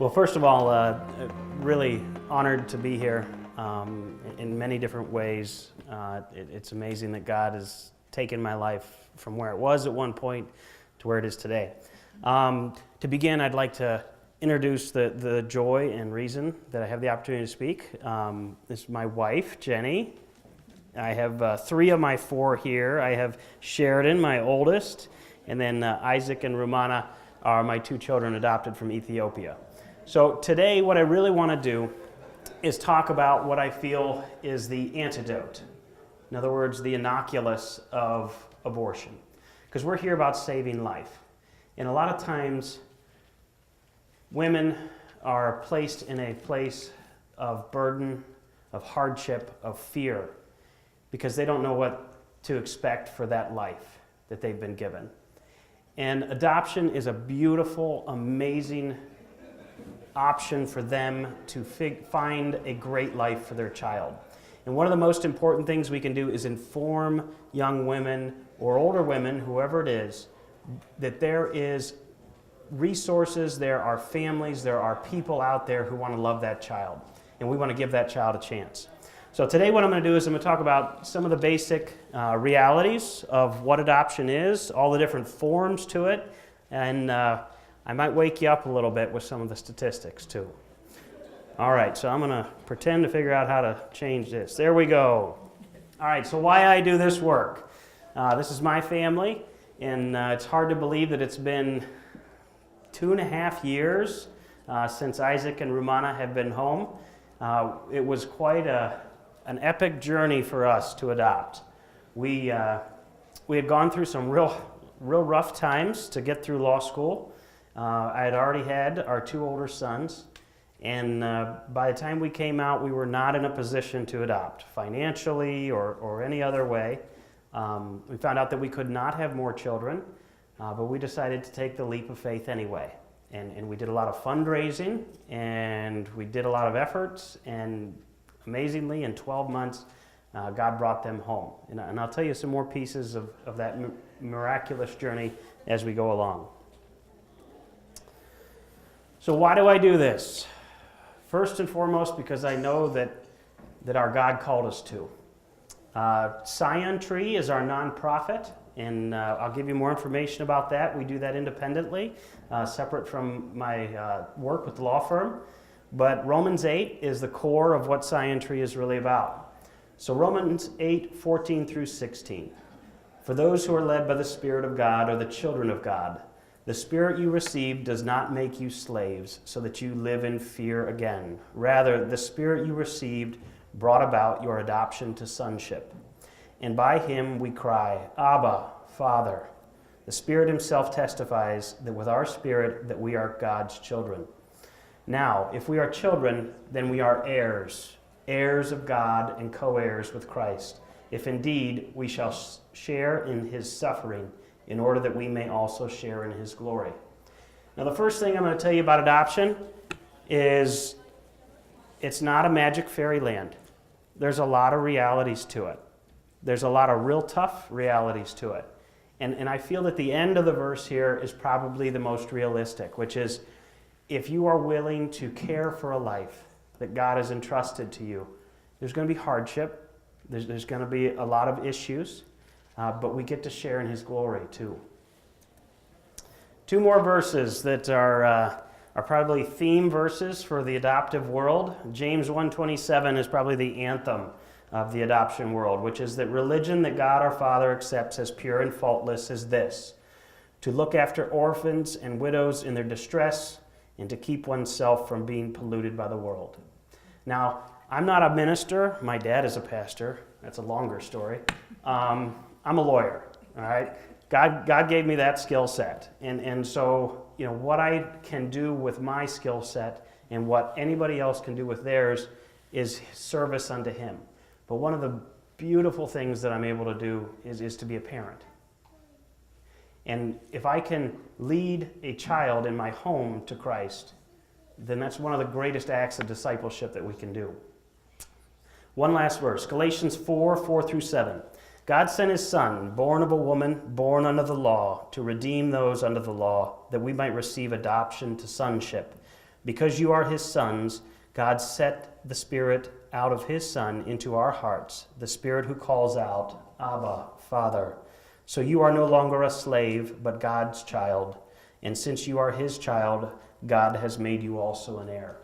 Well, first of all, really honored to be here in many different ways. It's amazing that God has taken my life from where it was at one point to where it is today. To begin, I'd like to introduce the joy and reason that I have the opportunity to speak. This is my wife, Jenny. I have 3 of my 4 here. I have Sheridan, my oldest, and then Isaac and Rumana are my 2 children adopted from Ethiopia. So today what I really want to do is talk about what I feel is the antidote. In other words, the inoculus of abortion. Because we're here about saving life. And a lot of times women are placed in a place of burden, of hardship, of fear, because they don't know what to expect for that life that they've been given. And adoption is a beautiful, amazing option for them to find a great life for their child. And one of the most important things we can do is inform young women or older women, whoever it is, that there is resources, there are families, there are people out there who want to love that child. And we want to give that child a chance. So today what I'm going to do is I'm going to talk about some of the basic realities of what adoption is, all the different forms to it, and I might wake you up a little bit with some of the statistics too. All right, so I'm going to pretend to figure out how to change this. There we go. All right, so why I do this work. This is my family, and it's hard to believe that it's been 2.5 years since Isaac and Rumana have been home. It was quite an epic journey for us to adopt. We had gone through some real rough times to get through law school. I had already had our 2 older sons, and by the time we came out, we were not in a position to adopt financially or any other way. We found out that we could not have more children, but we decided to take the leap of faith anyway. And we did a lot of fundraising, and we did a lot of efforts, and amazingly, in 12 months, God brought them home. And I'll tell you some more pieces of that miraculous journey as we go along. So why do I do this? First and foremost, because I know that our God called us to. Scion Tree is our nonprofit, and I'll give you more information about that. We do that independently, separate from my work with the law firm. But Romans 8 is the core of what Scion Tree is really about. So Romans 8, 14 through 16. For those who are led by the Spirit of God are the children of God. The Spirit you received does not make you slaves so that you live in fear again. Rather, the Spirit you received brought about your adoption to sonship. And by him we cry, Abba, Father. The Spirit himself testifies that with our spirit that we are God's children. Now, if we are children, then we are heirs, heirs of God and co-heirs with Christ, if indeed we shall share in his suffering, in order that we may also share in his glory. Now, the first thing I'm going to tell you about adoption is it's not a magic fairyland. There's a lot of realities to it. There's a lot of real tough realities to it. And I feel that the end of the verse here is probably the most realistic, which is if you are willing to care for a life that God has entrusted to you, there's going to be hardship. There's going to be a lot of issues. But we get to share in his glory too. 2 more verses that are probably theme verses for the adoptive world. James 1:27 is probably the anthem of the adoption world, which is that religion that God our Father accepts as pure and faultless is this: to look after orphans and widows in their distress and to keep oneself from being polluted by the world. Now, I'm not a minister. My dad is a pastor. That's a longer story. I'm a lawyer, all right? God gave me that skill set. And so, what I can do with my skill set and what anybody else can do with theirs is service unto him. But one of the beautiful things that I'm able to do is to be a parent. And if I can lead a child in my home to Christ, then that's one of the greatest acts of discipleship that we can do. One last verse, Galatians 4, 4 through 7. God sent his Son, born of a woman, born under the law, to redeem those under the law, that we might receive adoption to sonship. Because you are his sons, God set the Spirit out of his Son into our hearts, the Spirit who calls out, Abba, Father. So you are no longer a slave, but God's child. And since you are his child, God has made you also an heir.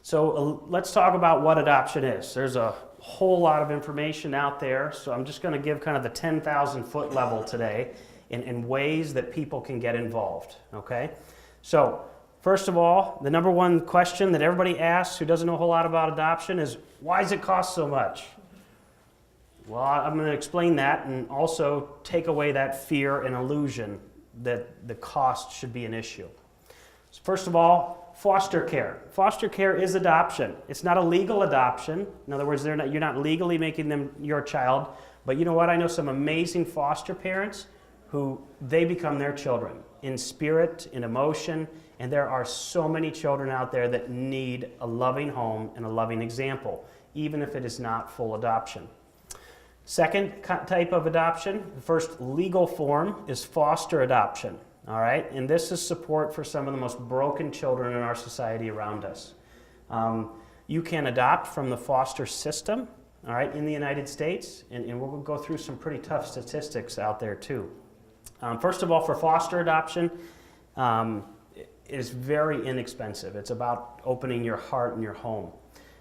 So let's talk about what adoption is. There's a whole lot of information out there, so I'm just going to give kind of the 10,000 foot level today in ways that people can get involved, okay? So first of all, the number one question that everybody asks who doesn't know a whole lot about adoption is, why does it cost so much? Well, I'm going to explain that and also take away that fear and illusion that the cost should be an issue. So first of all, foster care. Foster care is adoption. It's not a legal adoption. In other words, you're not legally making them your child. But you know what? I know some amazing foster parents who they become their children in spirit, in emotion, and there are so many children out there that need a loving home and a loving example, even if it is not full adoption. Second type of adoption, the first legal form, is foster adoption. All right, and this is support for some of the most broken children in our society around us. You can adopt from the foster system, all right, in the United States, and we'll go through some pretty tough statistics out there too. First of all, for foster adoption, it is very inexpensive. It's about opening your heart and your home.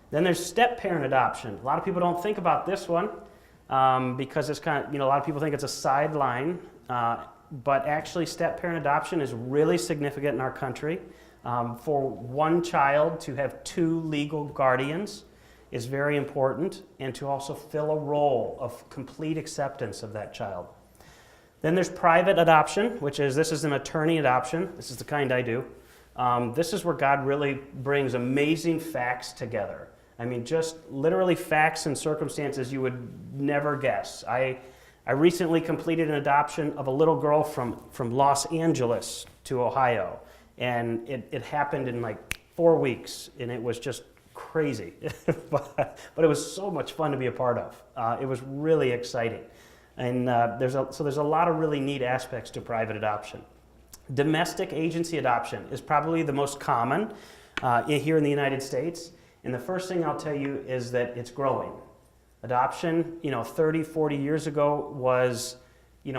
Then there's step-parent adoption. A lot of people don't think about this one because it's kind of, a lot of people think it's a sideline. But actually, step-parent adoption is really significant in our country. For one child to have two legal guardians is very important, and to also fill a role of complete acceptance of that child. Then there's private adoption, this is an attorney adoption. This is the kind I do. This is where God really brings amazing facts together. I mean, just literally facts and circumstances you would never guess. I recently completed an adoption of a little girl from Los Angeles to Ohio, and it happened in like 4 weeks, and it was just crazy. but it was so much fun to be a part of. It was really exciting. And there's a lot of really neat aspects to private adoption. Domestic agency adoption is probably the most common here in the United States, and the first thing I'll tell you is that it's growing. Adoption, 30, 40 years ago was,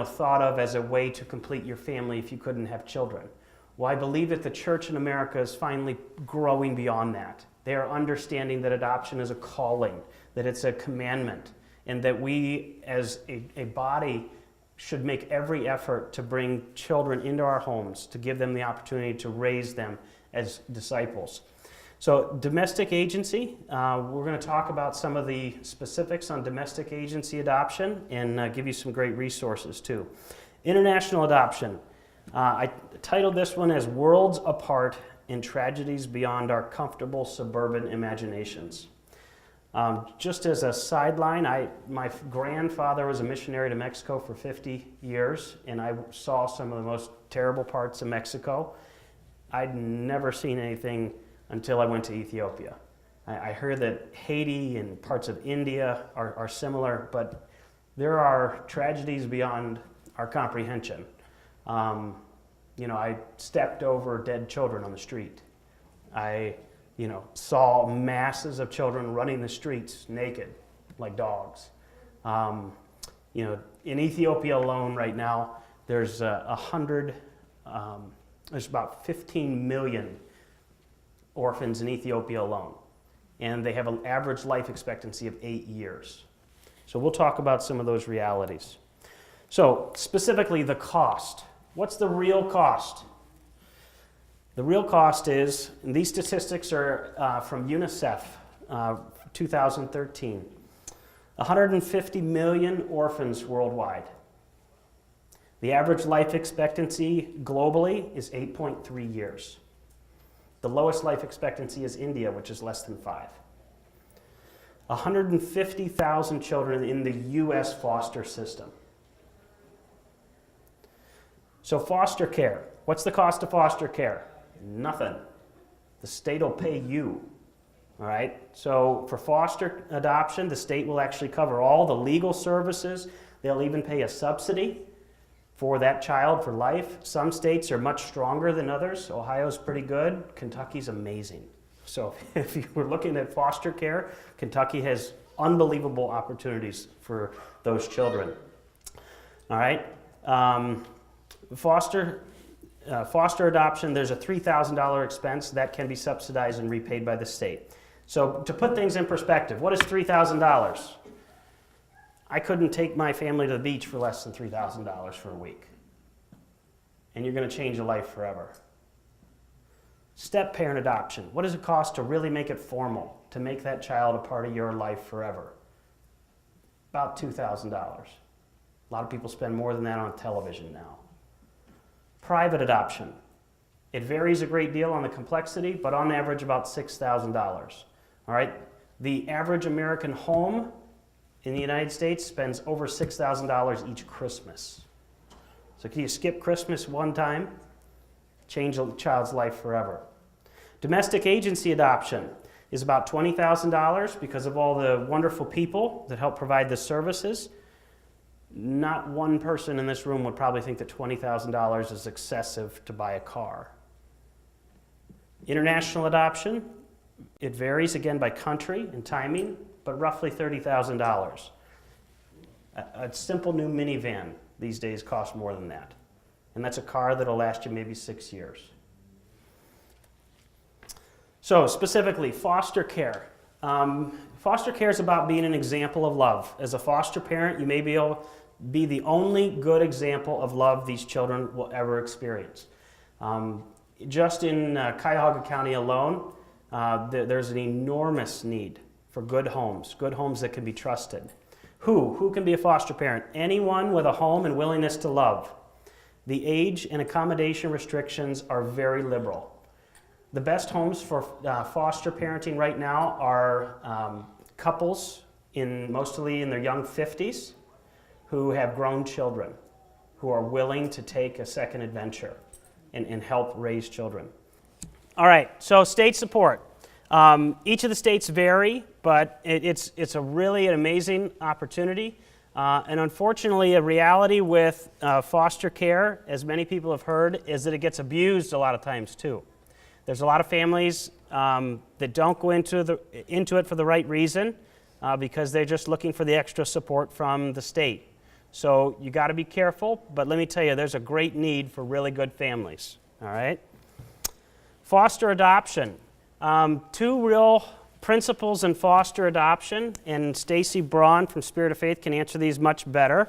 thought of as a way to complete your family if you couldn't have children. Well, I believe that the church in America is finally growing beyond that. They are understanding that adoption is a calling, that it's a commandment, and that we as a body should make every effort to bring children into our homes, to give them the opportunity to raise them as disciples. So domestic agency, we're going to talk about some of the specifics on domestic agency adoption and give you some great resources too. International adoption. I titled this one as Worlds Apart and Tragedies Beyond Our Comfortable Suburban Imaginations. Just as a sideline, my grandfather was a missionary to Mexico for 50 years, and I saw some of the most terrible parts of Mexico. I'd never seen anything until I went to Ethiopia. I heard that Haiti and parts of India are similar, but there are tragedies beyond our comprehension. I stepped over dead children on the street. I saw masses of children running the streets naked like dogs. In Ethiopia alone right now, there's there's about 15 million orphans in Ethiopia alone, and they have an average life expectancy of 8 years. So we'll talk about some of those realities. So specifically the cost. What's the real cost? The real cost is, and these statistics are from UNICEF, 2013, 150 million orphans worldwide. The average life expectancy globally is 8.3 years. The lowest life expectancy is India, which is less than 5. 150,000 children in the U.S. foster system. So foster care. What's the cost of foster care? Nothing. The state will pay you. All right? So for foster adoption, the state will actually cover all the legal services. They'll even pay a subsidy for that child for life. Some states are much stronger than others. Ohio's pretty good. Kentucky's amazing. So if you were looking at foster care, Kentucky has unbelievable opportunities for those children. All right. Foster adoption, there's a $3,000 expense that can be subsidized and repaid by the state. So to put things in perspective, what is $3,000? I couldn't take my family to the beach for less than $3,000 for a week. And you're going to change a life forever. Step-parent adoption. What does it cost to really make it formal, to make that child a part of your life forever? About $2,000. A lot of people spend more than that on television now. Private adoption. It varies a great deal on the complexity, but on average about $6,000. All right? The average American home in the United States spends over $6,000 each Christmas. So can you skip Christmas one time? Change a child's life forever. Domestic agency adoption is about $20,000 because of all the wonderful people that help provide the services. Not one person in this room would probably think that $20,000 is excessive to buy a car. International adoption, it varies again by country and timing, but roughly $30,000. A simple new minivan these days costs more than that. And that's a car that'll last you maybe 6 years. So specifically, foster care. Foster care is about being an example of love. As a foster parent, you may be able to be the only good example of love these children will ever experience. Just in Cuyahoga County alone, there's an enormous need for good homes that can be trusted. Who can be a foster parent? Anyone with a home and willingness to love. The age and accommodation restrictions are very liberal. The best homes for foster parenting right now are couples mostly in their young 50s who have grown children, who are willing to take a second adventure and help raise children. All right, so state support. Each of the states vary, but it's a really an amazing opportunity. And unfortunately, a reality with foster care, as many people have heard, is that it gets abused a lot of times too. There's a lot of families that don't go into it for the right reason because they're just looking for the extra support from the state. So you got to be careful, but let me tell you, there's a great need for really good families. All right? Foster adoption. Two real principles in foster adoption, and Stacy Braun from Spirit of Faith can answer these much better.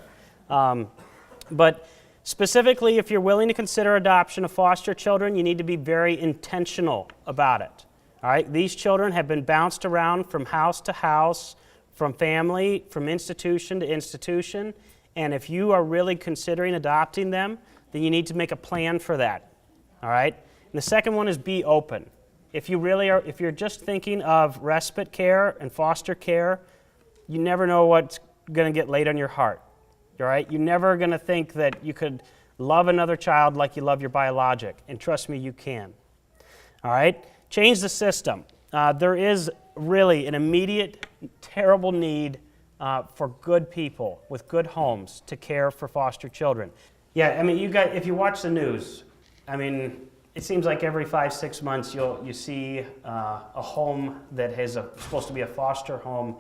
But specifically, if you're willing to consider adoption of foster children, you need to be very intentional about it. All right? These children have been bounced around from house to house, from family, from institution to institution, and if you are really considering adopting them, then you need to make a plan for that. All right? And the second one is be open. If you're just thinking of respite care and foster care, you never know what's going to get laid on your heart. All right? You're never going to think that you could love another child like you love your biologic. And trust me, you can. All right? Change the system. There is really an immediate, terrible need for good people with good homes to care for foster children. Yeah, I mean, if you watch the news, I mean, it seems like every 5-6 months you see a home that is supposed to be a foster home,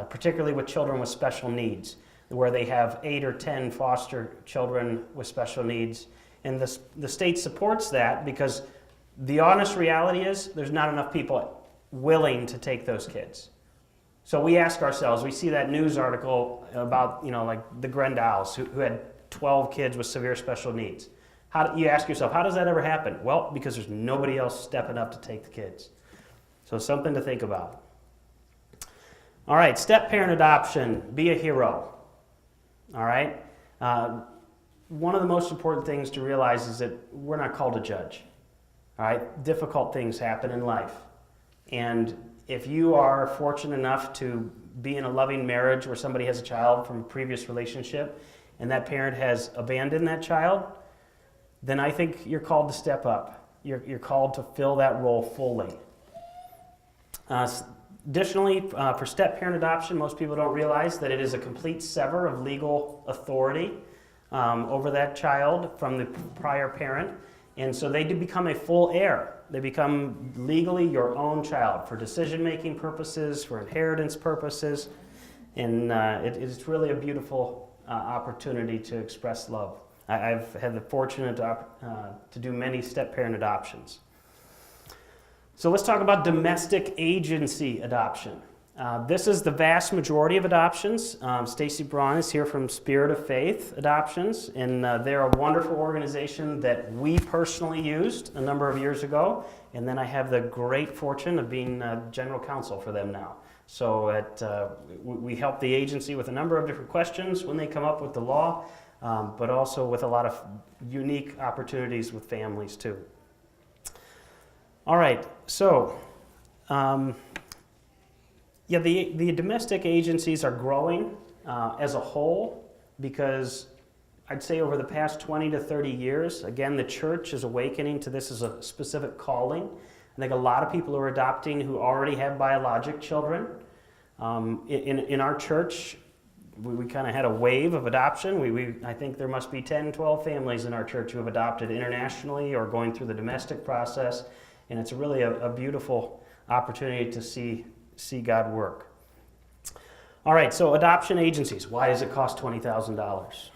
particularly with children with special needs, where they have 8 or 10 foster children with special needs. And the state supports that because the honest reality is there's not enough people willing to take those kids. So we ask ourselves, we see that news article about, like the Grendells who had 12 kids with severe special needs. You ask yourself, how does that ever happen? Well, because there's nobody else stepping up to take the kids. So something to think about. All right, step-parent adoption, be a hero. All right? One of the most important things to realize is that we're not called to judge. All right? Difficult things happen in life. And if you are fortunate enough to be in a loving marriage where somebody has a child from a previous relationship and that parent has abandoned that child, then I think you're called to step up. You're called to fill that role fully. Additionally, for step-parent adoption, most people don't realize that it is a complete sever of legal authority. over that child from the prior parent. And so they do become a full heir. They become legally your own child for decision-making purposes, for inheritance purposes. And it's really a beautiful opportunity to express love. I've had the fortunate to do many step-parent adoptions. So let's talk about domestic agency adoption. This is the vast majority of adoptions. Stacy Braun is here from Spirit of Faith Adoptions, and they're a wonderful organization that we personally used a number of years ago, and then I have the great fortune of being general counsel for them now. So we help the agency with a number of different questions when they come up with the law, but also with a lot of unique opportunities with families too. All right, so the domestic agencies are growing as a whole because I'd say over the past 20 to 30 years, again, the church is awakening to this as a specific calling. I think a lot of people are adopting who already have biologic children. In our church, we kind of had a wave of adoption. I think there must be 10, 12 families in our church who have adopted internationally or going through the domestic process. And it's really a beautiful opportunity to see God work. All right, so adoption agencies. Why does it cost $20,000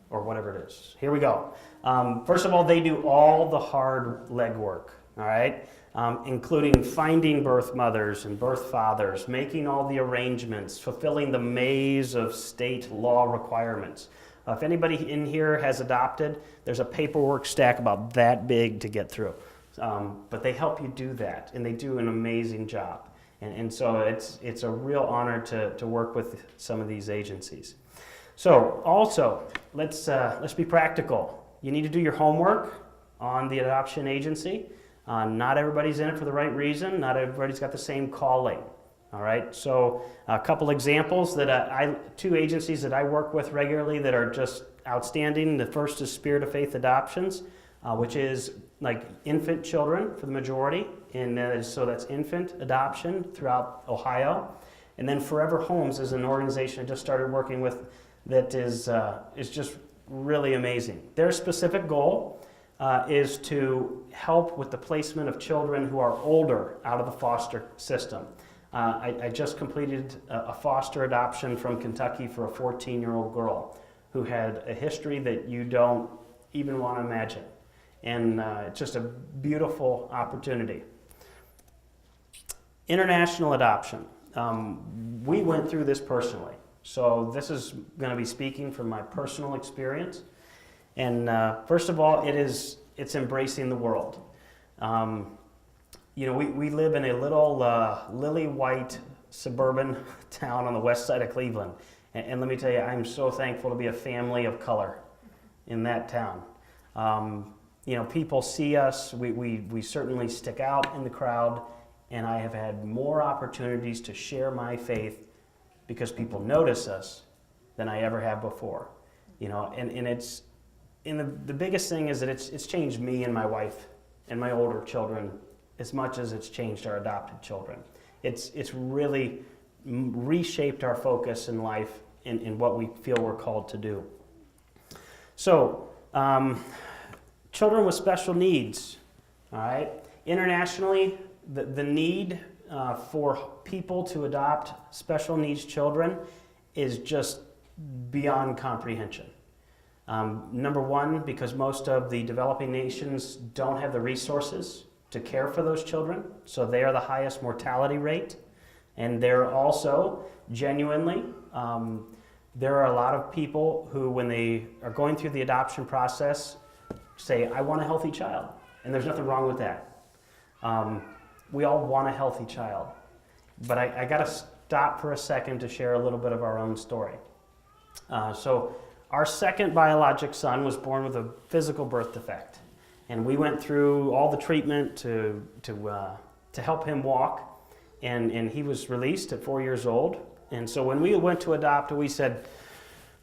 or whatever it is? Here we go. First of all, they do all the hard legwork, all right, including finding birth mothers and birth fathers, making all the arrangements, fulfilling the maze of state law requirements. If anybody in here has adopted, there's a paperwork stack about that big to get through. But they help you do that, and they do an amazing job. And so it's a real honor to work with some of these agencies. So also, let's be practical. You need to do your homework on the adoption agency. Not everybody's in it for the right reason. Not everybody's got the same calling. All right. So a couple examples that two agencies that I work with regularly that are just outstanding. The first is Spirit of Faith Adoptions, which is like infant children for the majority, and so that's infant adoption throughout Ohio. And then Forever Homes is an organization I just started working with that is just really amazing. Their specific goal is to help with the placement of children who are older out of the foster system. I just completed a foster adoption from Kentucky for a 14-year-old girl who had a history that you don't even want to imagine. And it's just a beautiful opportunity. International adoption. We went through this personally. So this is going to be speaking from my personal experience. And first of all, it's embracing the world. We live in a little lily-white suburban town on the west side of Cleveland. And let me tell you, I'm so thankful to be a family of color in that town. People see us, we certainly stick out in the crowd, and I have had more opportunities to share my faith because people notice us than I ever have before. The biggest thing is that it's changed me and my wife and my older children as much as it's changed our adopted children. It's really reshaped our focus in life in what we feel we're called to do. So, children with special needs, all right? Internationally, the need for people to adopt special needs children is just beyond comprehension. Number one, because most of the developing nations don't have the resources to care for those children, so they are the highest mortality rate. And they're also genuinely, there are a lot of people who, when they are going through the adoption process, say, I want a healthy child. And there's nothing wrong with that. We all want a healthy child. But I got to stop for a second to share a little bit of our own story. So our second biologic son was born with a physical birth defect. And we went through all the treatment to help him walk. And he was released at 4 years old. And so when we went to adopt, we said,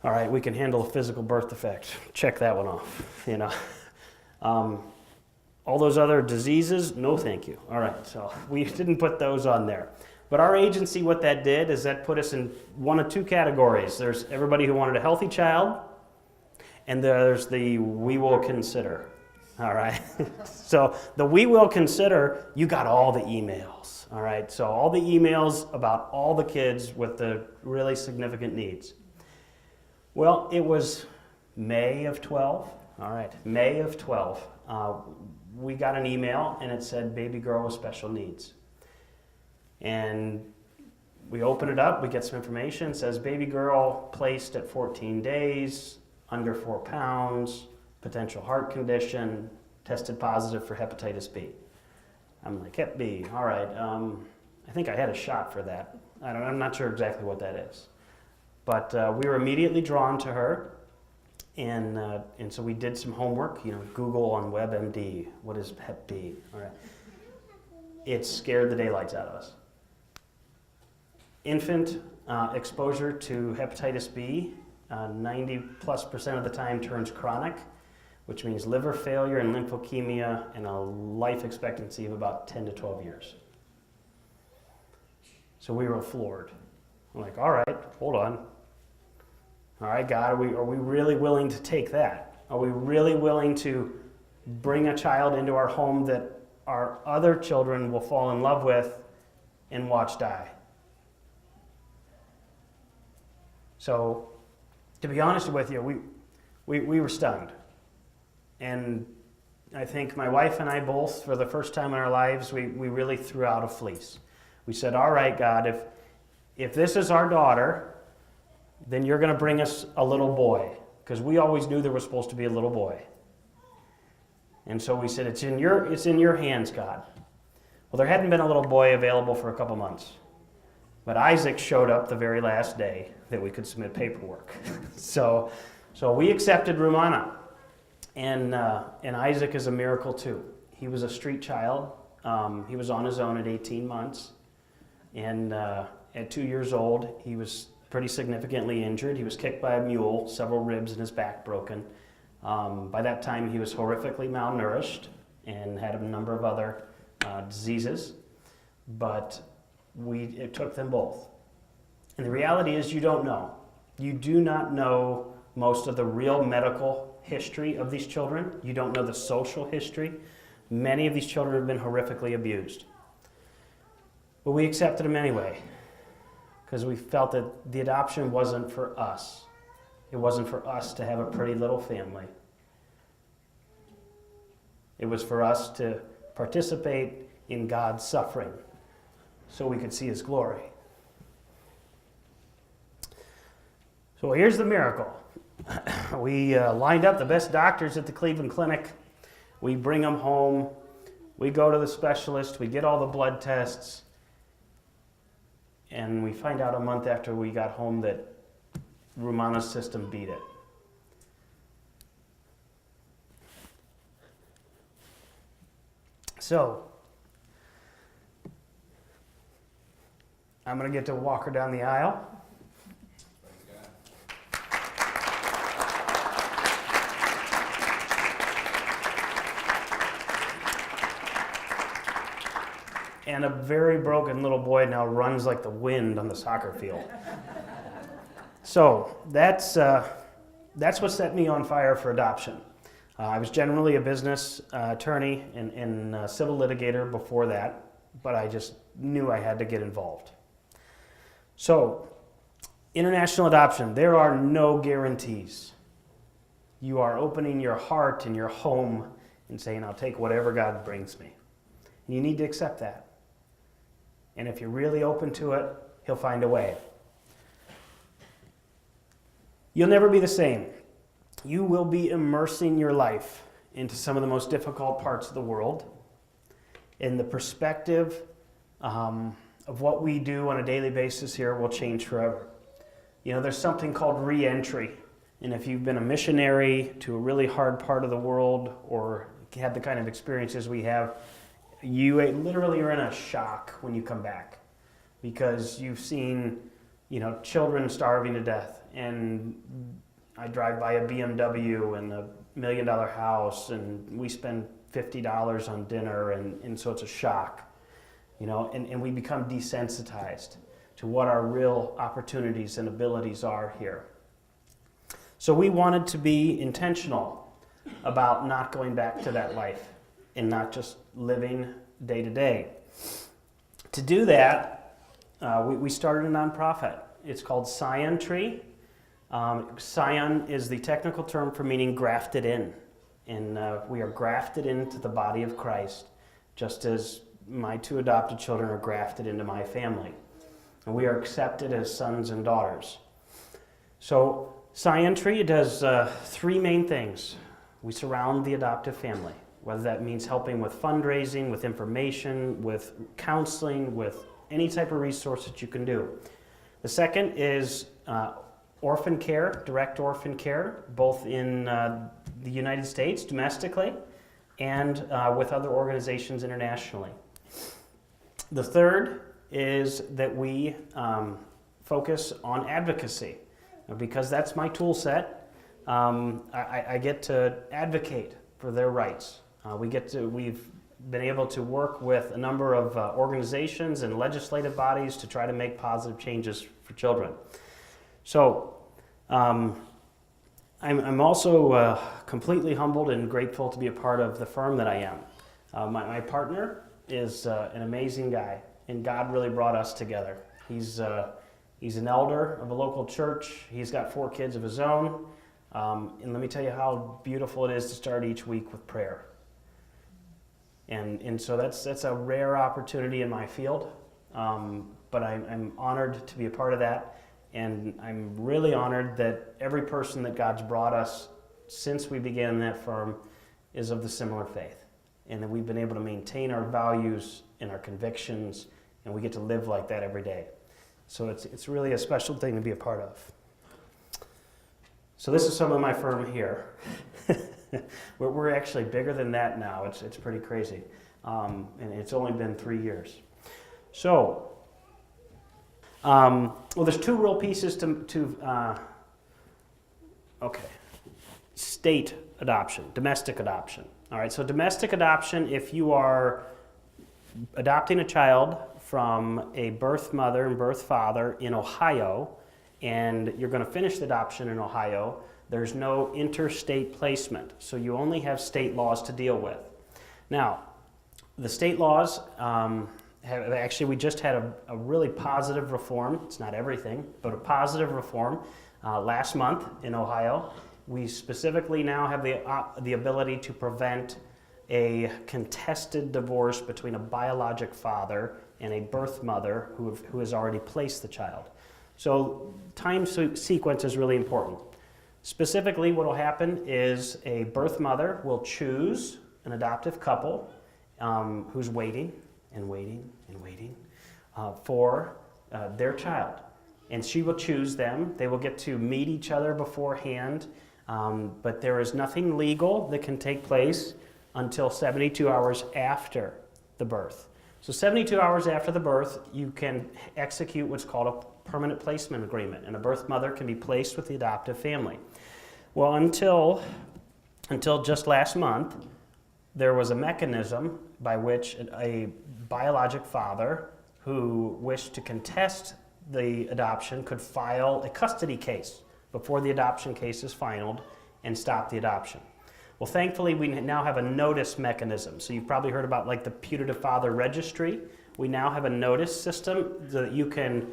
all right, we can handle a physical birth defect. Check that one off, All those other diseases, no thank you. All right, so we didn't put those on there. But our agency, what that did is that put us in one of two categories. There's everybody who wanted a healthy child, And there's the we will consider. All right. So the we will consider, you got all the emails. All right. So all the emails about all the kids with the really significant needs. Well, it was May of 12. All right. May of 12. We got an email and it said baby girl with special needs. And we open it up, we get some information. It says baby girl placed at 14 days, under 4 pounds, potential heart condition, tested positive for hepatitis B. I'm like, Hep B, all right. I think I had a shot for that. I'm not sure exactly what that is. But we were immediately drawn to her, and so we did some homework, Google on WebMD, what is Hep B? All right. It scared the daylights out of us. Infant exposure to hepatitis B, 90+% of the time turns chronic, which means liver failure and lymphokemia and a life expectancy of about 10 to 12 years. So we were floored. I'm like, all right, hold on. All right, God, are we really willing to take that? Are we really willing to bring a child into our home that our other children will fall in love with and watch die? So, to be honest with you, we were stunned. And I think my wife and I both, for the first time in our lives, we really threw out a fleece. We said, all right, God, if this is our daughter, then you're going to bring us a little boy. Because we always knew there was supposed to be a little boy. And so we said, it's in your hands, God. Well, there hadn't been a little boy available for a couple months. But Isaac showed up the very last day that we could submit paperwork. So we accepted Rumana. And Isaac is a miracle too. He was a street child. He was on his own at 18 months. And at 2 years old, he was pretty significantly injured. He was kicked by a mule, several ribs in his back broken. By that time, he was horrifically malnourished and had a number of other diseases. But it took them both. And the reality is you don't know. You do not know most of the real medical history of these children. You don't know the social history. Many of these children have been horrifically abused. But we accepted them anyway because we felt that the adoption wasn't for us. It wasn't for us to have a pretty little family. It was for us to participate in God's suffering so we could see His glory. So here's the miracle. We lined up the best doctors at the Cleveland Clinic. We bring them home. We go to the specialist. We get all the blood tests. And we find out a month after we got home that Rumana's system beat it. So, I'm going to get to walk her down the aisle. And a very broken little boy now runs like the wind on the soccer field. So that's what set me on fire for adoption. I was generally a business attorney and civil litigator before that, but I just knew I had to get involved. So, international adoption, there are no guarantees. You are opening your heart and your home and saying, I'll take whatever God brings me. And you need to accept that. And if you're really open to it, He'll find a way. You'll never be the same. You will be immersing your life into some of the most difficult parts of the world. And the perspective of what we do on a daily basis here will change forever. There's something called re-entry. And if you've been a missionary to a really hard part of the world or had the kind of experiences we have, you literally are in a shock when you come back because you've seen, children starving to death. And I drive by a BMW and $1 million house and we spend $50 on dinner and so it's a shock, and we become desensitized to what our real opportunities and abilities are here. So we wanted to be intentional about not going back to that life and not just living day to day. To do that, we started a nonprofit. It's called Scion Tree. Scion is the technical term for meaning grafted in. And we are grafted into the body of Christ, just as my 2 adopted children are grafted into my family. And we are accepted as sons and daughters. So Scion Tree does 3 main things. We surround the adoptive family, whether that means helping with fundraising, with information, with counseling, with any type of resource that you can do. The second is orphan care, direct orphan care, both in the United States domestically and with other organizations internationally. The third is that we focus on advocacy. Now, because that's my tool set, I get to advocate for their rights. We've been able to work with a number of organizations and legislative bodies to try to make positive changes for children. So I'm also completely humbled and grateful to be a part of the firm that I am. My partner is an amazing guy, and God really brought us together. He's an elder of a local church. He's got 4 kids of his own. And let me tell you how beautiful it is to start each week with prayer. And so that's a rare opportunity in my field. But I'm honored to be a part of that. And I'm really honored that every person that God's brought us since we began that firm is of the similar faith. And that we've been able to maintain our values and our convictions, and we get to live like that every day. So it's really a special thing to be a part of. So this is some of my firm here. We're actually bigger than that now. It's pretty crazy. And it's only been 3 years. So, well, there's 2 real pieces to state adoption, domestic adoption. All right, so domestic adoption, if you are adopting a child from a birth mother and birth father in Ohio, and you're going to finish the adoption in Ohio, there's no interstate placement. So you only have state laws to deal with. Now, the state laws, we just had a really positive reform. It's not everything, but a positive reform last month in Ohio. We specifically now have the ability to prevent a contested divorce between a biologic father and a birth mother who has already placed the child. So time sequence is really important. Specifically, what will happen is a birth mother will choose an adoptive couple who's waiting and waiting and waiting for their child. And she will choose them. They will get to meet each other beforehand, but there is nothing legal that can take place until 72 hours after the birth. So 72 hours after the birth, you can execute what's called a permanent placement agreement, and a birth mother can be placed with the adoptive family. Well, until just last month, there was a mechanism by which a biologic father who wished to contest the adoption could file a custody case before the adoption case is finalized and stop the adoption. Well, thankfully, we now have a notice mechanism. So you've probably heard about like the putative father registry. We now have a notice system so that you can,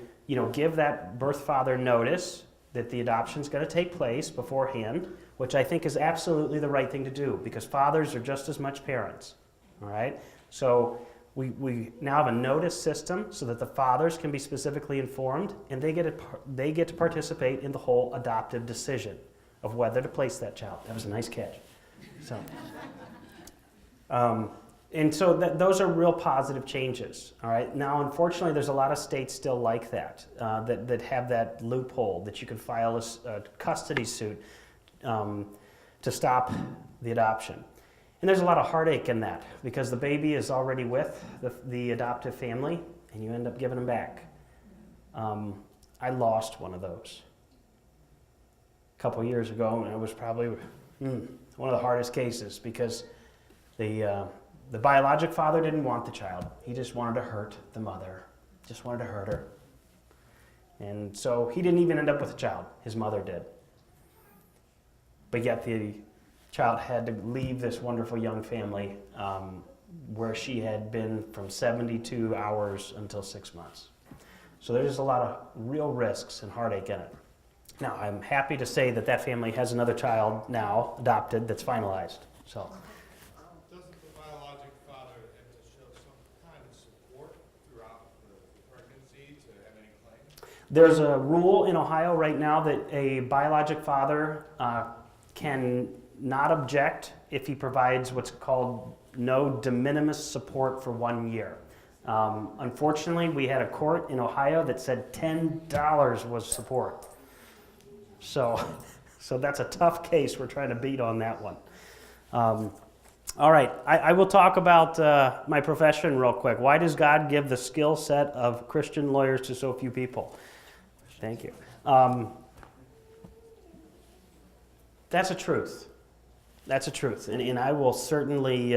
give that birth father notice that the adoption is going to take place beforehand, which I think is absolutely the right thing to do because fathers are just as much parents. All right. So we now have a notice system so that the fathers can be specifically informed, and they get to participate in the whole adoptive decision of whether to place that child. That was a nice catch. So, those are real positive changes. All right. Now, unfortunately, there's a lot of states still like that that have that loophole that you can file a custody suit to stop the adoption. And there's a lot of heartache in that because the baby is already with the adoptive family, and you end up giving them back. I lost one of those a couple years ago, and it was probably one of the hardest cases because the biologic father didn't want the child. He just wanted to hurt the mother, just wanted to hurt her. And so he didn't even end up with a child. His mother did. but yet the child had to leave this wonderful young family where she had been from 72 hours until 6 months. So there's a lot of real risks and heartache in it. Now, I'm happy to say that that family has another child now, adopted, that's finalized. So, doesn't the biologic father have to show some kind of support throughout the pregnancy to have any claim? there's a rule in Ohio right now that a biologic father can not object if he provides what's called no de minimis support for 1 year. Unfortunately, we had a court in Ohio that said $10 was support. So that's a tough case we're trying to beat on that one. All right, I will talk about my profession real quick. Why does God give the skill set of Christian lawyers to so few people? Thank you. That's a truth. That's a truth. And I will certainly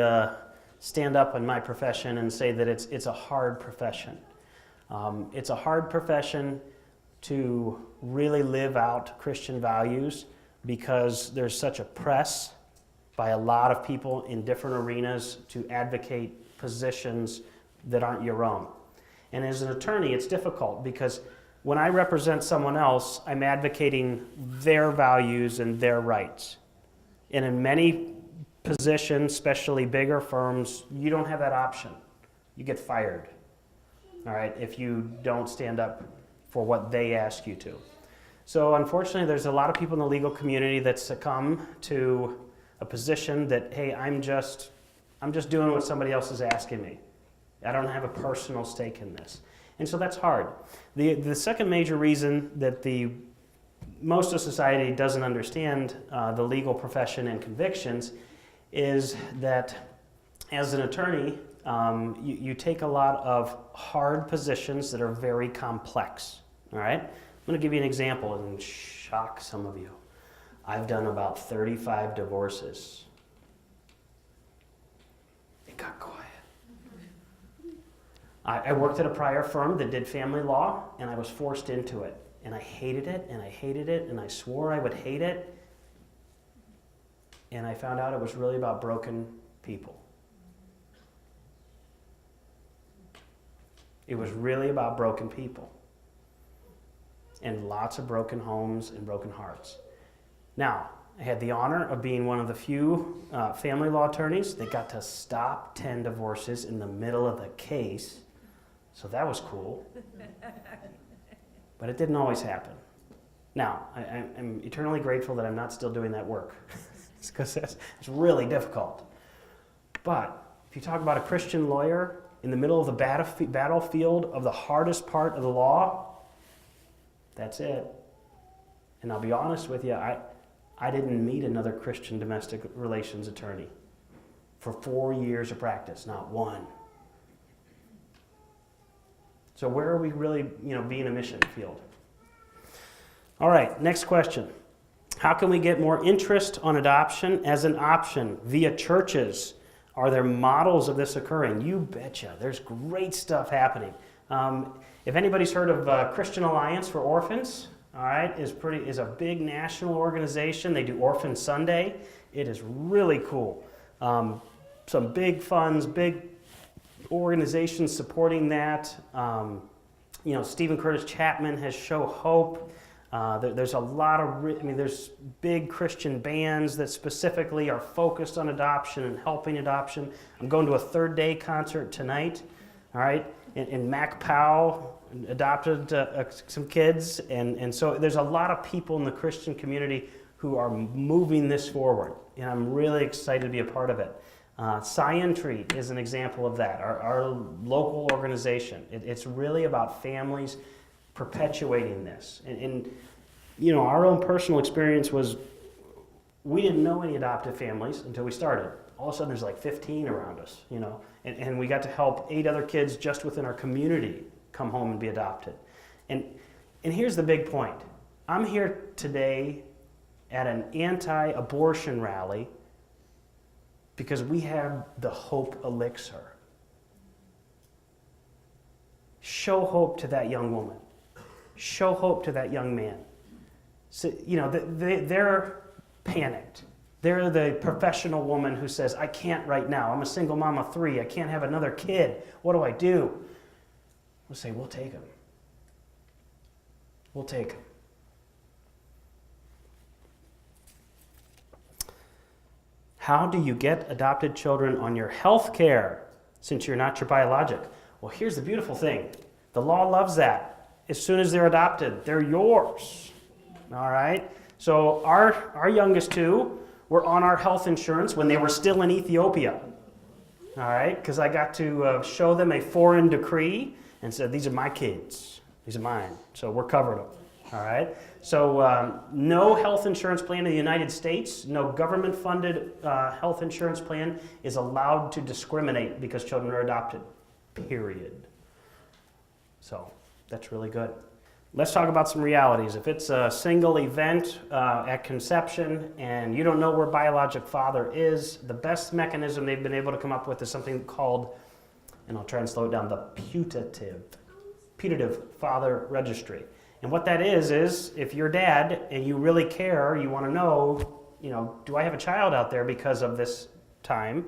stand up in my profession and say that it's a hard profession. It's a hard profession to really live out Christian values because there's such a press by a lot of people in different arenas to advocate positions that aren't your own. And as an attorney, it's difficult because when I represent someone else, I'm advocating their values and their rights. And in many positions, especially bigger firms, you don't have that option. You get fired, all right, if you don't stand up for what they ask you to. So unfortunately, there's a lot of people in the legal community that succumb to a position that, hey, I'm just doing what somebody else is asking me. I don't have a personal stake in this. And so that's hard. The second major reason that most of society doesn't understand the legal profession and convictions is that as an attorney, you take a lot of hard positions that are very complex. All right? I'm going to give you an example and shock some of you. I've done about 35 divorces. It got quiet. I worked at a prior firm that did family law, and I was forced into it. And I hated it, and I hated it, and I swore I would hate it. And I found out it was really about broken people. It was really about broken people. And lots of broken homes and broken hearts. Now, I had the honor of being one of the few family law attorneys that got to stop 10 divorces in the middle of the case. So that was cool. But it didn't always happen. Now, I'm eternally grateful that I'm not still doing that work. Because it's really difficult. But if you talk about a Christian lawyer in the middle of the battlefield of the hardest part of the law, that's it. And I'll be honest with you, I didn't meet another Christian domestic relations attorney for 4 years of practice, not one. So where are we really, being a mission field? All right, next question. How can we get more interest on adoption as an option via churches? Are there models of this occurring? You betcha. There's great stuff happening. If anybody's heard of Christian Alliance for Orphans, all right, is a big national organization. They do Orphan Sunday. It is really cool. Some big funds, big organizations supporting that. Stephen Curtis Chapman has Show Hope. There's a lot of, there's big Christian bands that specifically are focused on adoption and helping adoption. I'm going to a Third Day concert tonight, all right? And Mac Powell adopted some kids, and so there's a lot of people in the Christian community who are moving this forward, and I'm really excited to be a part of it. Scion Tree is an example of that, our local organization. It's really about families perpetuating this. And our own personal experience was we didn't know any adoptive families until we started. All of a sudden there's like 15 around us, and we got to help 8 other kids just within our community come home and be adopted. And here's the big point. I'm here today at an anti-abortion rally because we have the hope elixir. Show hope to that young woman. Show hope to that young man. So, panicked. They're the professional woman who says, I can't right now. I'm a single mom of 3. I can't have another kid. What do I do? We'll say, we'll take them. We'll take them. How do you get adopted children on your health care since you're not your biologic? Well, here's the beautiful thing. The law loves that. As soon as they're adopted, they're yours. All right? So our youngest 2 were on our health insurance when they were still in Ethiopia. All right? Because I got to show them a foreign decree and said, these are my kids. These are mine. So we're covering them. All right? So no health insurance plan in the United States, no government-funded health insurance plan is allowed to discriminate because children are adopted, period. So that's really good. Let's talk about some realities. If it's a single event at conception and you don't know where biologic father is, the best mechanism they've been able to come up with is something called, and I'll try and slow it down, the putative father registry. And what that is if you're dad and you really care, you want to know, do I have a child out there because of this time,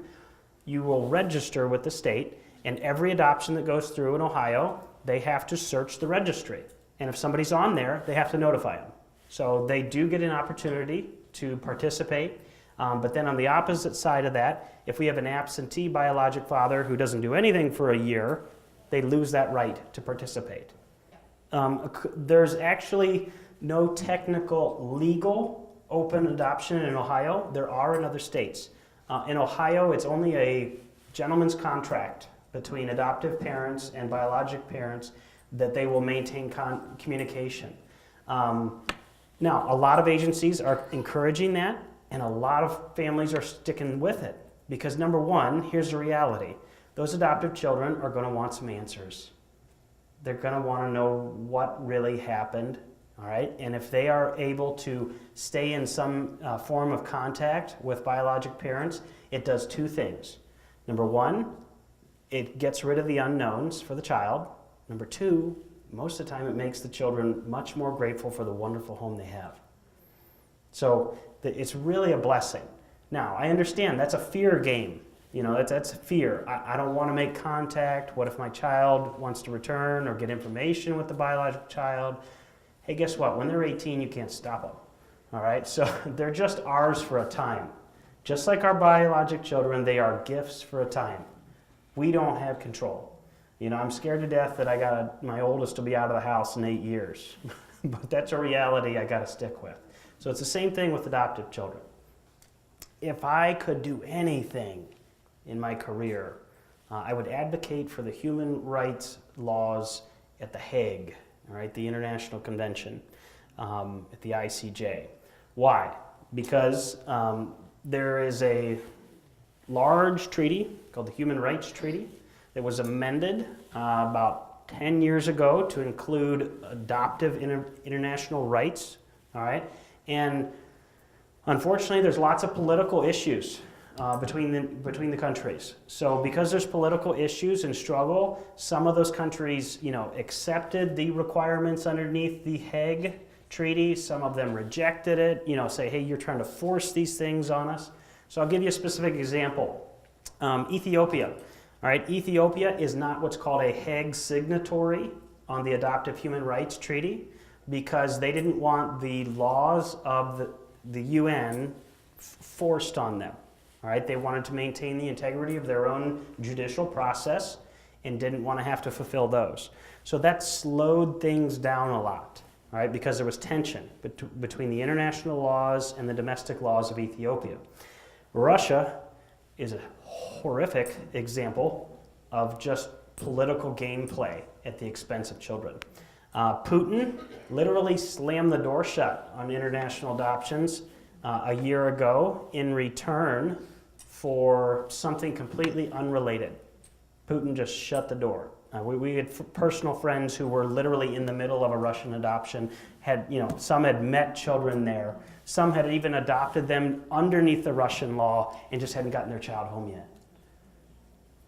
you will register with the state, and every adoption that goes through in Ohio, they have to search the registry. And if somebody's on there, they have to notify them. So they do get an opportunity to participate. But then on the opposite side of that, if we have an absentee biologic father who doesn't do anything for a year, they lose that right to participate. There's actually no technical legal open adoption in Ohio. There are in other states. In Ohio, it's only a gentleman's contract between adoptive parents and biologic parents that they will maintain communication. Now, a lot of agencies are encouraging that, and a lot of families are sticking with it. Because number one, here's the reality. Those adoptive children are going to want some answers. They're going to want to know what really happened, all right? And if they are able to stay in some form of contact with biologic parents, it does 2 things. Number one, it gets rid of the unknowns for the child. Number 2, most of the time it makes the children much more grateful for the wonderful home they have. So it's really a blessing. Now, I understand that's a fear game. That's fear. I don't want to make contact. What if my child wants to return or get information with the biological child? Hey, guess what? When they're 18, you can't stop them. All right? So they're just ours for a time. Just like our biologic children, they are gifts for a time. We don't have control. I'm scared to death that I got my oldest to be out of the house in 8 years. But that's a reality I got to stick with. So it's the same thing with adoptive children. If I could do anything in my career, I would advocate for the human rights laws at the Hague, all right, the International Convention, at the ICJ. Why? Because there is a large treaty called the Human Rights Treaty that was amended about 10 years ago to include adoptive international rights, all right? And unfortunately, there's lots of political issues between the countries. So because there's political issues and struggle, some of those countries, accepted the requirements underneath the Hague Treaty. Some of them rejected it, say, hey, you're trying to force these things on us. So I'll give you a specific example. Ethiopia. All right, Ethiopia is not what's called a Hague signatory on the Adoptive Human Rights Treaty because they didn't want the laws of the UN forced on them. All right, they wanted to maintain the integrity of their own judicial process and didn't want to have to fulfill those. So that slowed things down a lot, all right, because there was tension between the international laws and the domestic laws of Ethiopia. Russia is a horrific example of just political gameplay at the expense of children. Putin literally slammed the door shut on international adoptions a year ago in return for something completely unrelated. Putin just shut the door. We had personal friends who were literally in the middle of a Russian adoption. Some had met children there. Some had even adopted them underneath the Russian law and just hadn't gotten their child home yet.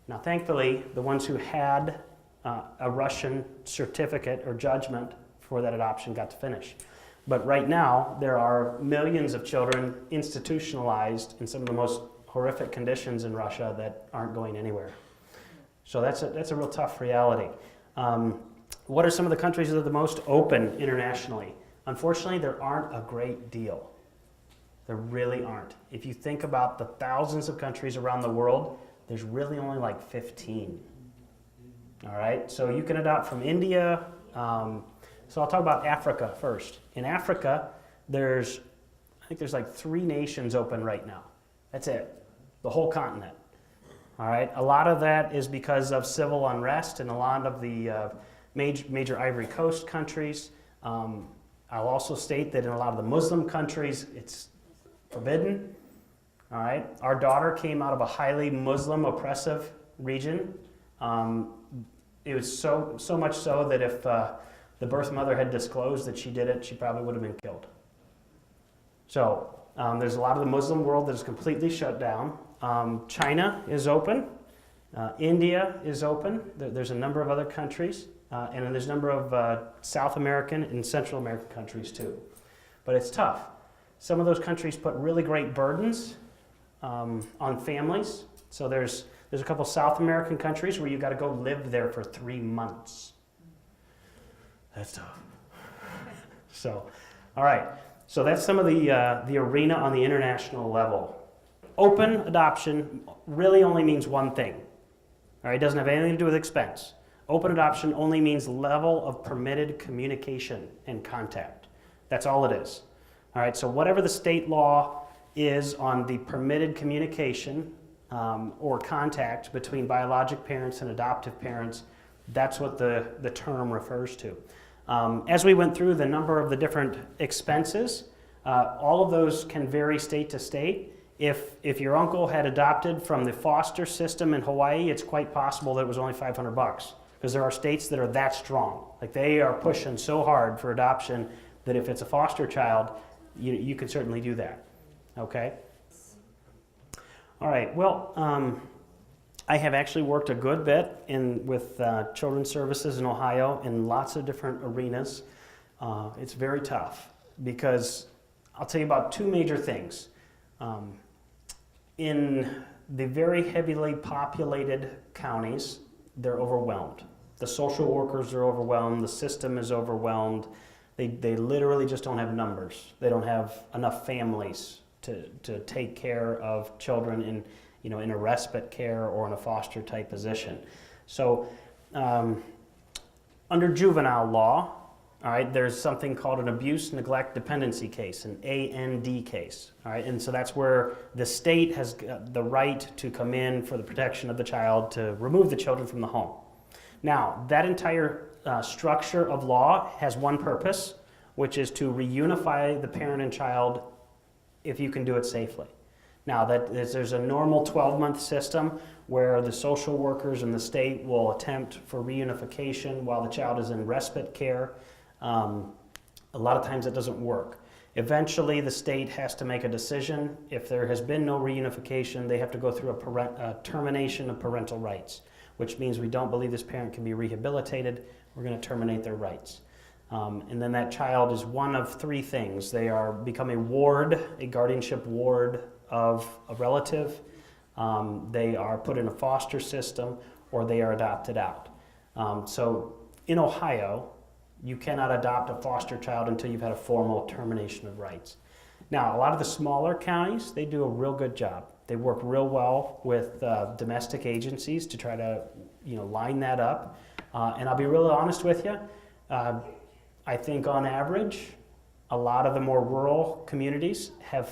Now, thankfully, the ones who had a Russian certificate or judgment for that adoption got to finish. But right now, there are millions of children institutionalized in some of the most horrific conditions in Russia that aren't going anywhere. So that's a real tough reality. What are some of the countries that are the most open internationally? Unfortunately, there aren't a great deal. There really aren't. If you think about the thousands of countries around the world, there's really only like 15. All right, so you can adopt from India. So I'll talk about Africa first. In Africa, I think there's like 3 nations open right now. That's it, the whole continent. All right, a lot of that is because of civil unrest in a lot of the major Ivory Coast countries. I'll also state that in a lot of the Muslim countries, it's forbidden. All right, our daughter came out of a highly Muslim oppressive region. It was so much so that if the birth mother had disclosed that she did it, she probably would have been killed. So there's a lot of the Muslim world that is completely shut down. China is open. India is open. There's a number of other countries. And then there's a number of South American and Central American countries too. But it's tough. Some of those countries put really great burdens on families. So there's a couple South American countries where you've got to go live there for 3 months. That's tough. So, all right. So that's some of the arena on the international level. Open adoption really only means one thing. All right, it doesn't have anything to do with expense. Open adoption only means level of permitted communication and contact. That's all it is. All right, so whatever the state law is on the permitted communication or contact between biologic parents and adoptive parents, that's what the term refers to. As we went through the number of the different expenses, all of those can vary state to state. If your uncle had adopted from the foster system in Hawaii, it's quite possible that it was only $500 because there are states that are that strong. Like they are pushing so hard for adoption that if it's a foster child, you can certainly do that. Okay? All right, well, I have actually worked a good bit with Children's Services in Ohio in lots of different arenas. It's very tough because I'll tell you about 2 major things. In the very heavily populated counties, they're overwhelmed. The social workers are overwhelmed. The system is overwhelmed. They literally just don't have numbers. They don't have enough families to take care of children in a respite care or in a foster type position. So under juvenile law, all right, there's something called an abuse, neglect, dependency case, an AND case. All right, and so that's where the state has the right to come in for the protection of the child to remove the children from the home. Now, that entire structure of law has one purpose, which is to reunify the parent and child if you can do it safely. Now, there's a normal 12-month system where the social workers and the state will attempt for reunification while the child is in respite care. A lot of times it doesn't work. Eventually, the state has to make a decision. If there has been no reunification, they have to go through a termination of parental rights, which means we don't believe this parent can be rehabilitated. We're going to terminate their rights. And then that child is one of 3 things. They become a ward, a guardianship ward of a relative. They are put in a foster system, or they are adopted out. So in Ohio, you cannot adopt a foster child until you've had a formal termination of rights. Now, a lot of the smaller counties, they do a real good job. They work real well with domestic agencies to try to line that up. And I'll be really honest with you, I think on average, a lot of the more rural communities have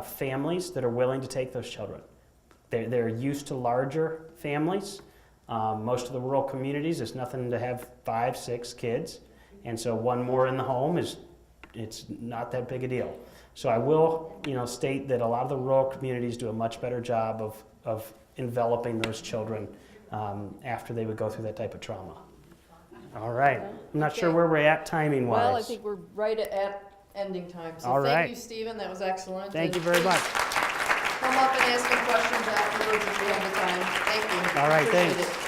families that are willing to take those children. They're used to larger families. Most of the rural communities, it's nothing to have 5, 6 kids. And so one more in the home it's not that big a deal. So I will state that a lot of the rural communities do a much better job of enveloping those children after they would go through that type of trauma. All right. I'm not sure where we're at timing-wise. Well, I think we're right at ending time. So All right. Thank you, Stephen. That was excellent. Thank you very much. Come up and ask me questions afterwards if you have the time. Thank you. All right, Appreciate thanks. it.